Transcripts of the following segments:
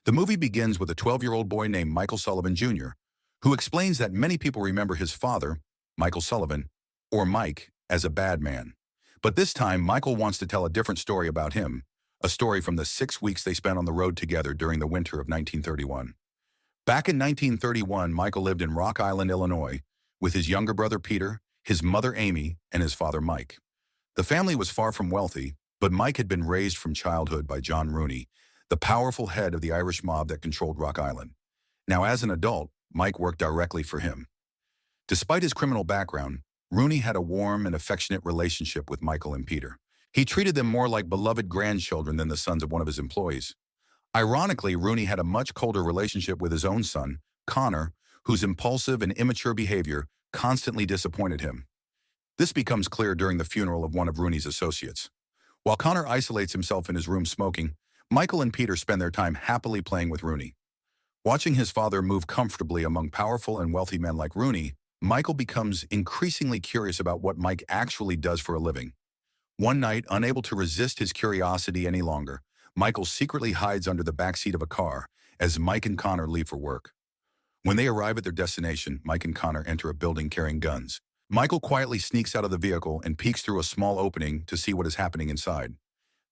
The movie begins with a 12-year-old boy named Michael Sullivan Jr., who explains that many people remember his father, Michael Sullivan, or Mike, as a bad man. But this time, Michael wants to tell a different story about him, a story from the 6 weeks they spent on the road together during the winter of 1931. Back in 1931, Michael lived in Rock Island, Illinois, with his younger brother Peter, his mother Amy, and his father Mike. The family was far from wealthy, but Mike had been raised from childhood by John Rooney, the powerful head of the Irish mob that controlled Rock Island. Now, as an adult, Mike worked directly for him. Despite his criminal background, Rooney had a warm and affectionate relationship with Michael and Peter. He treated them more like beloved grandchildren than the sons of one of his employees. Ironically, Rooney had a much colder relationship with his own son, Connor, whose impulsive and immature behavior constantly disappointed him. This becomes clear during the funeral of one of Rooney's associates. While Connor isolates himself in his room smoking, Michael and Peter spend their time happily playing with Rooney. Watching his father move comfortably among powerful and wealthy men like Rooney, Michael becomes increasingly curious about what Mike actually does for a living. One night, unable to resist his curiosity any longer, Michael secretly hides under the backseat of a car as Mike and Connor leave for work. When they arrive at their destination, Mike and Connor enter a building carrying guns. Michael quietly sneaks out of the vehicle and peeks through a small opening to see what is happening inside.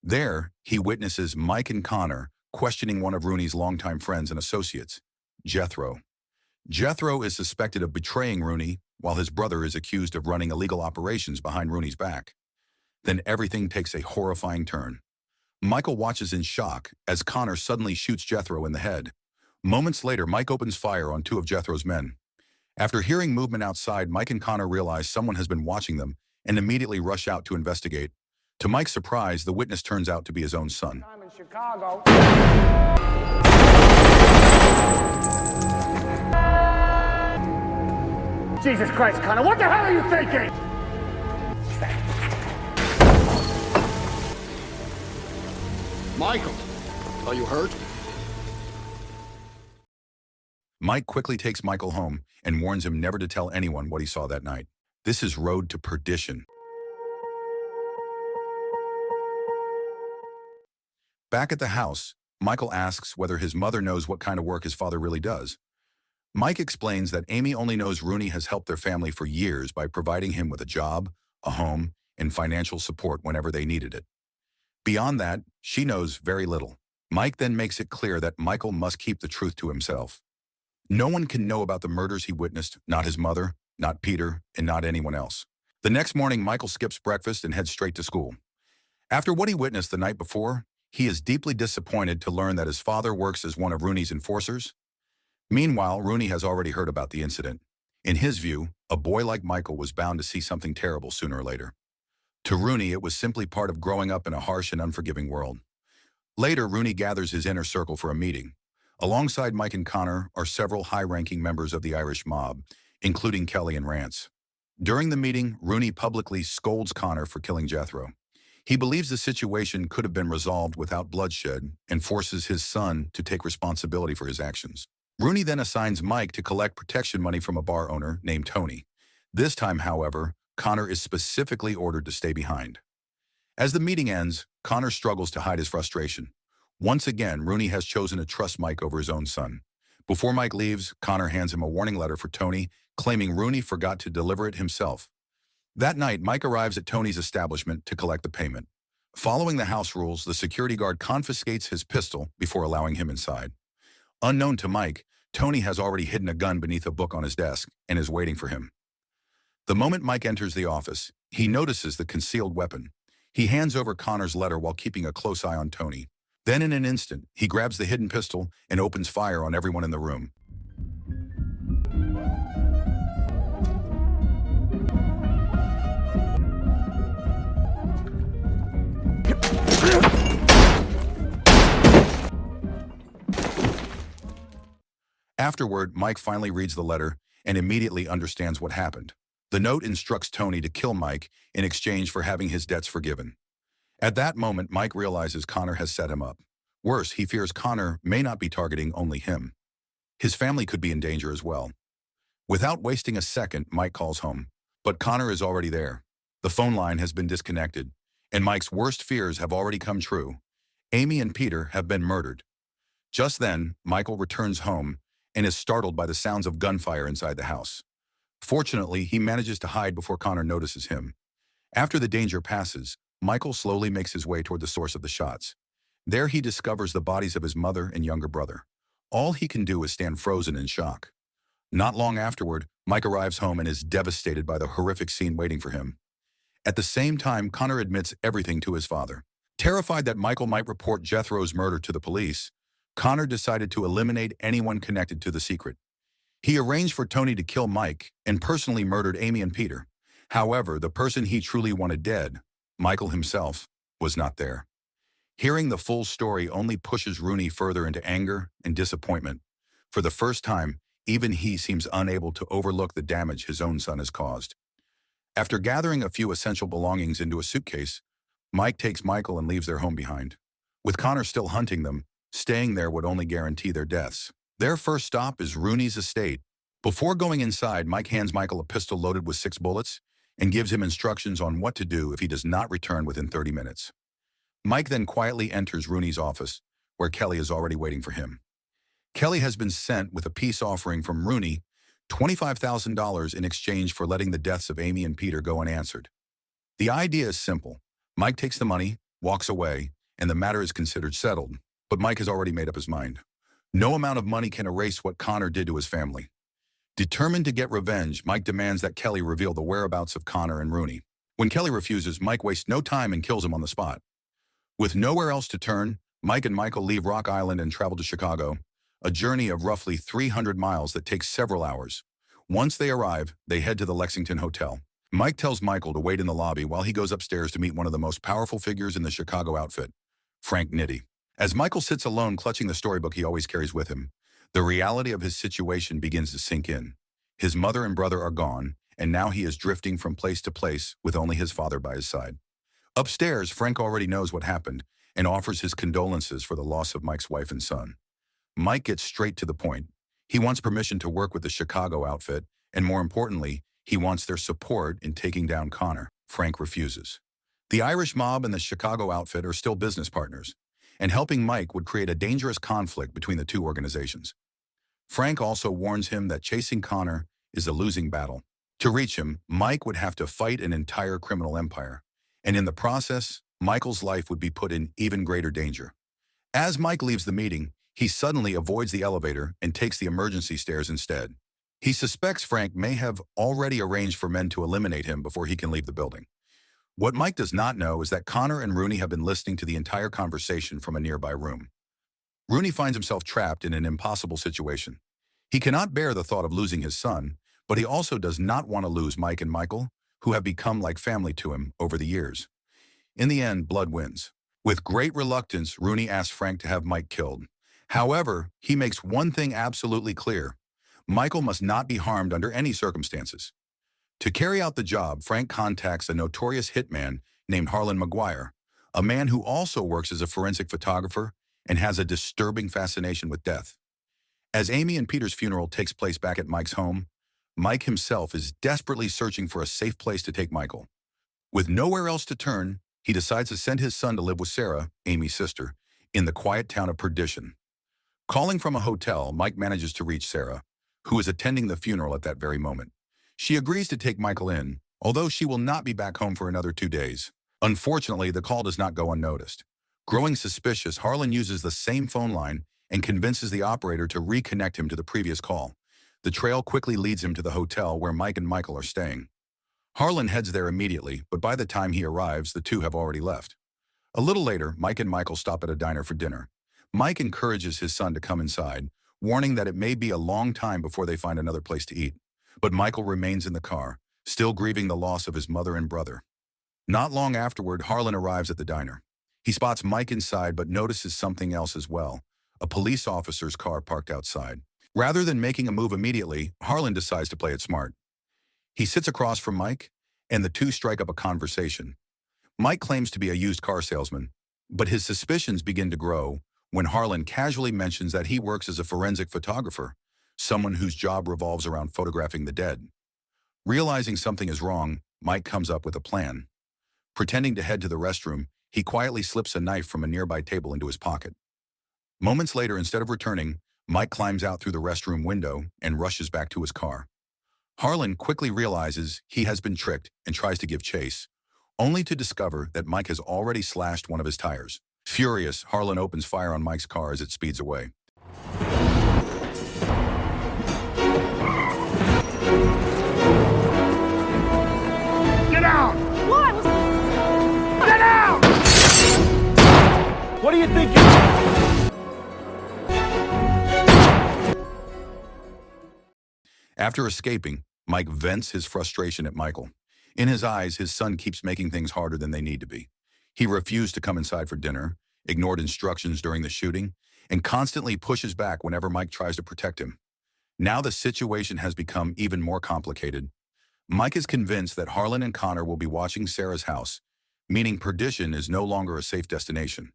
There, he witnesses Mike and Connor questioning one of Rooney's longtime friends and associates, Jethro. Jethro is suspected of betraying Rooney, while his brother is accused of running illegal operations behind Rooney's back. Then everything takes a horrifying turn. Michael watches in shock as Connor suddenly shoots Jethro in the head. Moments later, Mike opens fire on two of Jethro's men. After hearing movement outside, Mike and Connor realize someone has been watching them and immediately rush out to investigate. To Mike's surprise, the witness turns out to be his own son. I'm in Chicago. Jesus Christ, Connor, what the hell are you thinking? Michael, are you hurt? Mike quickly takes Michael home and warns him never to tell anyone what he saw that night. This is road to perdition. Back at the house, Michael asks whether his mother knows what kind of work his father really does. Mike explains that Amy only knows Rooney has helped their family for years by providing him with a job, a home, and financial support whenever they needed it. Beyond that, she knows very little. Mike then makes it clear that Michael must keep the truth to himself. No one can know about the murders he witnessed, not his mother, not Peter, and not anyone else. The next morning, Michael skips breakfast and heads straight to school. After what he witnessed the night before, he is deeply disappointed to learn that his father works as one of Rooney's enforcers. Meanwhile, Rooney has already heard about the incident. In his view, a boy like Michael was bound to see something terrible sooner or later. To Rooney, it was simply part of growing up in a harsh and unforgiving world. Later, Rooney gathers his inner circle for a meeting. Alongside Mike and Connor are several high-ranking members of the Irish mob, including Kelly and Rance. During the meeting, Rooney publicly scolds Connor for killing Jethro. He believes the situation could have been resolved without bloodshed and forces his son to take responsibility for his actions. Rooney then assigns Mike to collect protection money from a bar owner named Tony. This time, however, Connor is specifically ordered to stay behind. As the meeting ends, Connor struggles to hide his frustration. Once again, Rooney has chosen to trust Mike over his own son. Before Mike leaves, Connor hands him a warning letter for Tony, claiming Rooney forgot to deliver it himself. That night, Mike arrives at Tony's establishment to collect the payment. Following the house rules, the security guard confiscates his pistol before allowing him inside. Unknown to Mike, Tony has already hidden a gun beneath a book on his desk and is waiting for him. The moment Mike enters the office, he notices the concealed weapon. He hands over Connor's letter while keeping a close eye on Tony. Then in an instant, he grabs the hidden pistol and opens fire on everyone in the room. Afterward, Mike finally reads the letter and immediately understands what happened. The note instructs Tony to kill Mike in exchange for having his debts forgiven. At that moment, Mike realizes Connor has set him up. Worse, he fears Connor may not be targeting only him. His family could be in danger as well. Without wasting a second, Mike calls home. But Connor is already there. The phone line has been disconnected, and Mike's worst fears have already come true. Amy and Peter have been murdered. Just then, Michael returns home and is startled by the sounds of gunfire inside the house. Fortunately, he manages to hide before Connor notices him. After the danger passes, Michael slowly makes his way toward the source of the shots. There he discovers the bodies of his mother and younger brother. All he can do is stand frozen in shock. Not long afterward, Mike arrives home and is devastated by the horrific scene waiting for him. At the same time, Connor admits everything to his father. Terrified that Michael might report Jethro's murder to the police, Connor decided to eliminate anyone connected to the secret. He arranged for Tony to kill Mike and personally murdered Amy and Peter. However, the person he truly wanted dead, Michael himself, was not there. Hearing the full story only pushes Rooney further into anger and disappointment. For the first time, even he seems unable to overlook the damage his own son has caused. After gathering a few essential belongings into a suitcase, Mike takes Michael and leaves their home behind. With Connor still hunting them, staying there would only guarantee their deaths. Their first stop is Rooney's estate. Before going inside, Mike hands Michael a pistol loaded with 6 bullets and gives him instructions on what to do if he does not return within 30 minutes. Mike then quietly enters Rooney's office, where Kelly is already waiting for him. Kelly has been sent with a peace offering from Rooney, $25,000 in exchange for letting the deaths of Amy and Peter go unanswered. The idea is simple. Mike takes the money, walks away, and the matter is considered settled. But Mike has already made up his mind. No amount of money can erase what Connor did to his family. Determined to get revenge, Mike demands that Kelly reveal the whereabouts of Connor and Rooney. When Kelly refuses, Mike wastes no time and kills him on the spot. With nowhere else to turn, Mike and Michael leave Rock Island and travel to Chicago, a journey of roughly 300 miles that takes several hours. Once they arrive, they head to the Lexington Hotel. Mike tells Michael to wait in the lobby while he goes upstairs to meet one of the most powerful figures in the Chicago outfit, Frank Nitti. As Michael sits alone clutching the storybook he always carries with him, the reality of his situation begins to sink in. His mother and brother are gone, and now he is drifting from place to place with only his father by his side. Upstairs, Frank already knows what happened and offers his condolences for the loss of Mike's wife and son. Mike gets straight to the point. He wants permission to work with the Chicago outfit, and more importantly, he wants their support in taking down Connor. Frank refuses. The Irish mob and the Chicago outfit are still business partners, and helping Mike would create a dangerous conflict between the two organizations. Frank also warns him that chasing Connor is a losing battle. To reach him, Mike would have to fight an entire criminal empire, and in the process, Michael's life would be put in even greater danger. As Mike leaves the meeting, he suddenly avoids the elevator and takes the emergency stairs instead. He suspects Frank may have already arranged for men to eliminate him before he can leave the building. What Mike does not know is that Connor and Rooney have been listening to the entire conversation from a nearby room. Rooney finds himself trapped in an impossible situation. He cannot bear the thought of losing his son, but he also does not want to lose Mike and Michael, who have become like family to him over the years. In the end, blood wins. With great reluctance, Rooney asks Frank to have Mike killed. However, he makes one thing absolutely clear. Michael must not be harmed under any circumstances. To carry out the job, Frank contacts a notorious hitman named Harlan McGuire, a man who also works as a forensic photographer and has a disturbing fascination with death. As Amy and Peter's funeral takes place back at Mike's home, Mike himself is desperately searching for a safe place to take Michael. With nowhere else to turn, he decides to send his son to live with Sarah, Amy's sister, in the quiet town of Perdition. Calling from a hotel, Mike manages to reach Sarah, who is attending the funeral at that very moment. She agrees to take Michael in, although she will not be back home for another 2 days. Unfortunately, the call does not go unnoticed. Growing suspicious, Harlan uses the same phone line and convinces the operator to reconnect him to the previous call. The trail quickly leads him to the hotel where Mike and Michael are staying. Harlan heads there immediately, but by the time he arrives, the two have already left. A little later, Mike and Michael stop at a diner for dinner. Mike encourages his son to come inside, warning that it may be a long time before they find another place to eat. But Michael remains in the car, still grieving the loss of his mother and brother. Not long afterward, Harlan arrives at the diner. He spots Mike inside but notices something else as well, a police officer's car parked outside. Rather than making a move immediately, Harlan decides to play it smart. He sits across from Mike, and the two strike up a conversation. Mike claims to be a used car salesman, but his suspicions begin to grow when Harlan casually mentions that he works as a forensic photographer, someone whose job revolves around photographing the dead. Realizing something is wrong, Mike comes up with a plan. Pretending to head to the restroom, he quietly slips a knife from a nearby table into his pocket. Moments later, instead of returning, Mike climbs out through the restroom window and rushes back to his car. Harlan quickly realizes he has been tricked and tries to give chase, only to discover that Mike has already slashed one of his tires. Furious, Harlan opens fire on Mike's car as it speeds away. Get out! What? Get out! What do you think After escaping, Mike vents his frustration at Michael. In his eyes, his son keeps making things harder than they need to be. He refused to come inside for dinner, ignored instructions during the shooting, and constantly pushes back whenever Mike tries to protect him. Now the situation has become even more complicated. Mike is convinced that Harlan and Connor will be watching Sarah's house, meaning perdition is no longer a safe destination.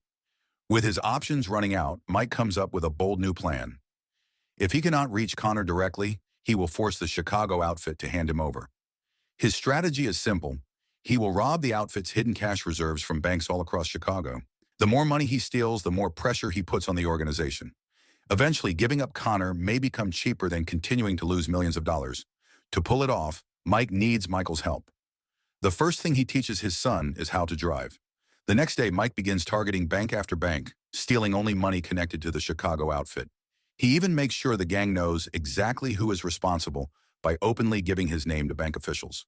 With his options running out, Mike comes up with a bold new plan. If he cannot reach Connor directly, he will force the Chicago outfit to hand him over. His strategy is simple. He will rob the outfit's hidden cash reserves from banks all across Chicago. The more money he steals, the more pressure he puts on the organization. Eventually, giving up Connor may become cheaper than continuing to lose millions of dollars. To pull it off, Mike needs Michael's help. The first thing he teaches his son is how to drive. The next day, Mike begins targeting bank after bank, stealing only money connected to the Chicago outfit. He even makes sure the gang knows exactly who is responsible by openly giving his name to bank officials.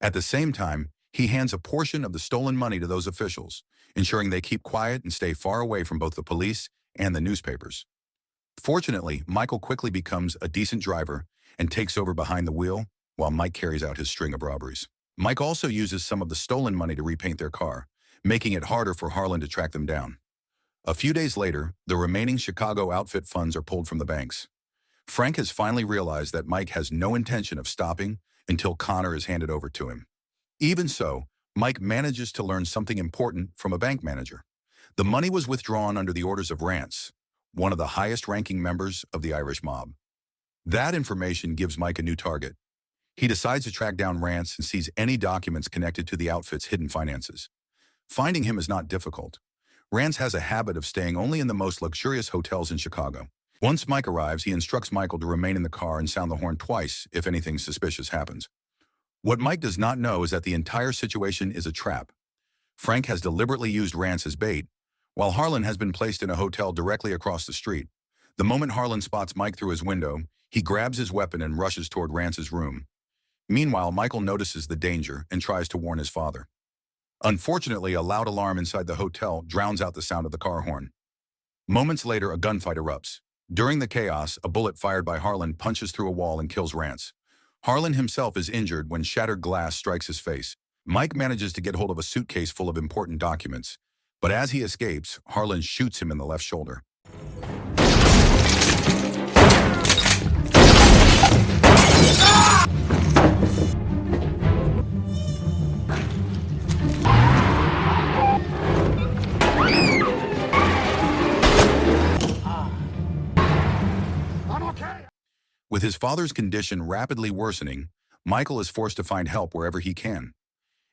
At the same time, he hands a portion of the stolen money to those officials, ensuring they keep quiet and stay far away from both the police and the newspapers. Fortunately, Michael quickly becomes a decent driver and takes over behind the wheel while Mike carries out his string of robberies. Mike also uses some of the stolen money to repaint their car, making it harder for Harlan to track them down. A few days later, the remaining Chicago outfit funds are pulled from the banks. Frank has finally realized that Mike has no intention of stopping until Connor is handed over to him. Even so, Mike manages to learn something important from a bank manager. The money was withdrawn under the orders of Rance, one of the highest-ranking members of the Irish mob. That information gives Mike a new target. He decides to track down Rance and seize any documents connected to the outfit's hidden finances. Finding him is not difficult. Rance has a habit of staying only in the most luxurious hotels in Chicago. Once Mike arrives, he instructs Michael to remain in the car and sound the horn twice if anything suspicious happens. What Mike does not know is that the entire situation is a trap. Frank has deliberately used Rance as bait, while Harlan has been placed in a hotel directly across the street. The moment Harlan spots Mike through his window, he grabs his weapon and rushes toward Rance's room. Meanwhile, Michael notices the danger and tries to warn his father. Unfortunately, a loud alarm inside the hotel drowns out the sound of the car horn. Moments later, a gunfight erupts. During the chaos, a bullet fired by Harlan punches through a wall and kills Rance. Harlan himself is injured when shattered glass strikes his face. Mike manages to get hold of a suitcase full of important documents, but as he escapes, Harlan shoots him in the left shoulder. With his father's condition rapidly worsening, Michael is forced to find help wherever he can.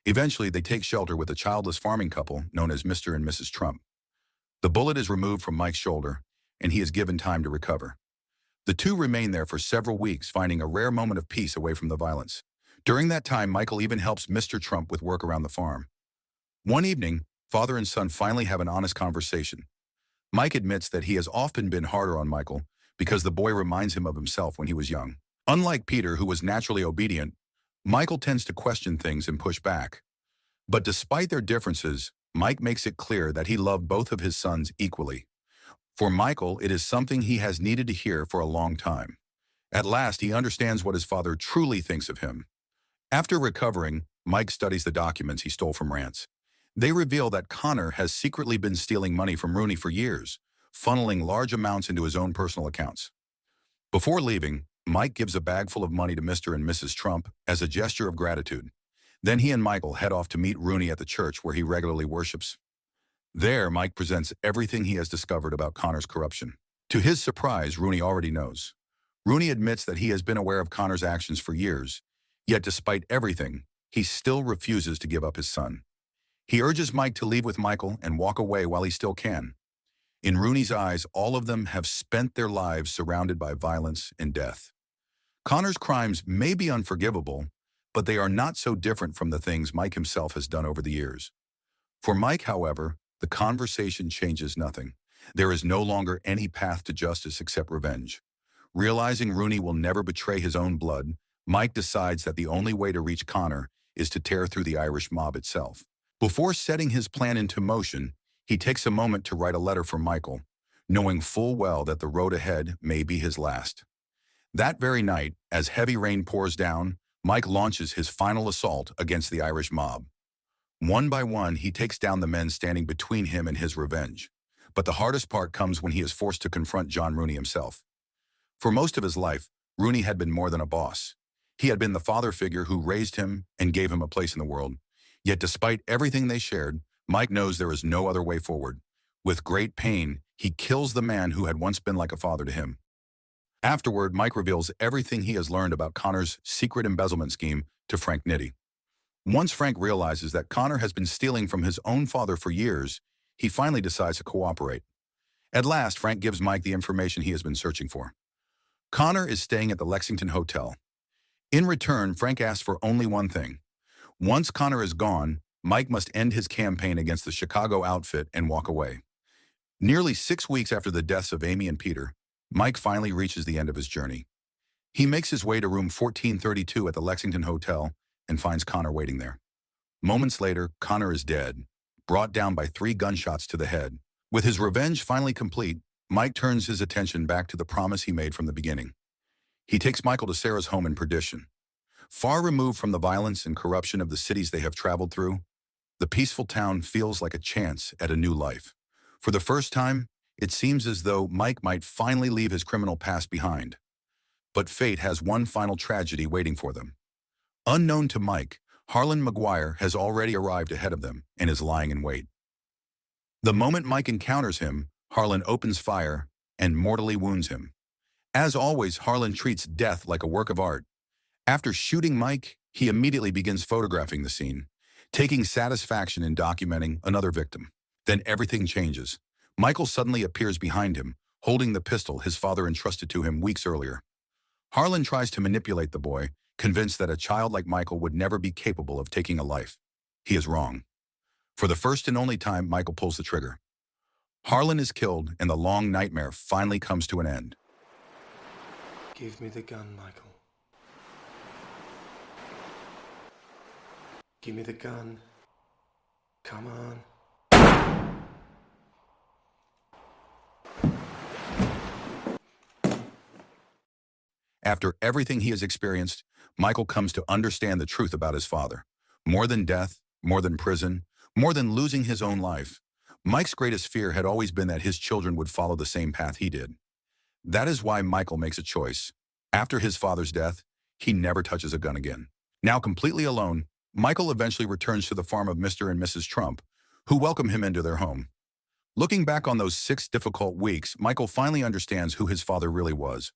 Eventually, they take shelter with a childless farming couple known as Mr. and Mrs. Trump. The bullet is removed from Mike's shoulder, and he is given time to recover. The two remain there for several weeks, finding a rare moment of peace away from the violence. During that time, Michael even helps Mr. Trump with work around the farm. One evening, father and son finally have an honest conversation. Mike admits that he has often been harder on Michael because the boy reminds him of himself when he was young. Unlike Peter, who was naturally obedient, Michael tends to question things and push back. But despite their differences, Mike makes it clear that he loved both of his sons equally. For Michael, it is something he has needed to hear for a long time. At last, he understands what his father truly thinks of him. After recovering, Mike studies the documents he stole from Rance. They reveal that Connor has secretly been stealing money from Rooney for years, funneling large amounts into his own personal accounts. Before leaving, Mike gives a bag full of money to Mr. and Mrs. Trump as a gesture of gratitude. Then he and Michael head off to meet Rooney at the church where he regularly worships. There, Mike presents everything he has discovered about Connor's corruption. To his surprise, Rooney already knows. Rooney admits that he has been aware of Connor's actions for years, yet despite everything, he still refuses to give up his son. He urges Mike to leave with Michael and walk away while he still can. In Rooney's eyes, all of them have spent their lives surrounded by violence and death. Connor's crimes may be unforgivable, but they are not so different from the things Mike himself has done over the years. For Mike, however, the conversation changes nothing. There is no longer any path to justice except revenge. Realizing Rooney will never betray his own blood, Mike decides that the only way to reach Connor is to tear through the Irish mob itself. Before setting his plan into motion, he takes a moment to write a letter for Michael, knowing full well that the road ahead may be his last. That very night, as heavy rain pours down, Mike launches his final assault against the Irish mob. One by one, he takes down the men standing between him and his revenge. But the hardest part comes when he is forced to confront John Rooney himself. For most of his life, Rooney had been more than a boss. He had been the father figure who raised him and gave him a place in the world. Yet despite everything they shared, Mike knows there is no other way forward. With great pain, he kills the man who had once been like a father to him. Afterward, Mike reveals everything he has learned about Connor's secret embezzlement scheme to Frank Nitti. Once Frank realizes that Connor has been stealing from his own father for years, he finally decides to cooperate. At last, Frank gives Mike the information he has been searching for. Connor is staying at the Lexington Hotel. In return, Frank asks for only one thing. Once Connor is gone, Mike must end his campaign against the Chicago outfit and walk away. Nearly 6 weeks after the deaths of Amy and Peter, Mike finally reaches the end of his journey. He makes his way to room 1432 at the Lexington Hotel and finds Connor waiting there. Moments later, Connor is dead, brought down by 3 gunshots to the head. With his revenge finally complete, Mike turns his attention back to the promise he made from the beginning. He takes Michael to Sarah's home in Perdition. Far removed from the violence and corruption of the cities they have traveled through, the peaceful town feels like a chance at a new life. For the first time, it seems as though Mike might finally leave his criminal past behind. But fate has one final tragedy waiting for them. Unknown to Mike, Harlan Maguire has already arrived ahead of them and is lying in wait. The moment Mike encounters him, Harlan opens fire and mortally wounds him. As always, Harlan treats death like a work of art. After shooting Mike, he immediately begins photographing the scene, taking satisfaction in documenting another victim. Then everything changes. Michael suddenly appears behind him, holding the pistol his father entrusted to him weeks earlier. Harlan tries to manipulate the boy, convinced that a child like Michael would never be capable of taking a life. He is wrong. For the first and only time, Michael pulls the trigger. Harlan is killed, and the long nightmare finally comes to an end. Give me the gun, Michael. Give me the gun. Come on. After everything he has experienced, Michael comes to understand the truth about his father. More than death, more than prison, more than losing his own life, Mike's greatest fear had always been that his children would follow the same path he did. That is why Michael makes a choice. After his father's death, he never touches a gun again. Now completely alone, Michael eventually returns to the farm of Mr. and Mrs. Trump, who welcome him into their home. Looking back on those 6 difficult weeks, Michael finally understands who his father really was.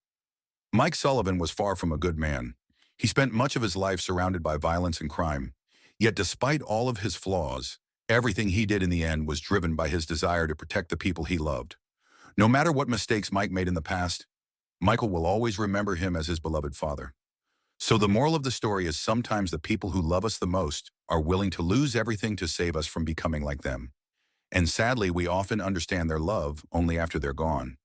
Mike Sullivan was far from a good man. He spent much of his life surrounded by violence and crime. Yet despite all of his flaws, everything he did in the end was driven by his desire to protect the people he loved. No matter what mistakes Mike made in the past, Michael will always remember him as his beloved father. So the moral of the story is sometimes the people who love us the most are willing to lose everything to save us from becoming like them. And sadly, we often understand their love only after they're gone.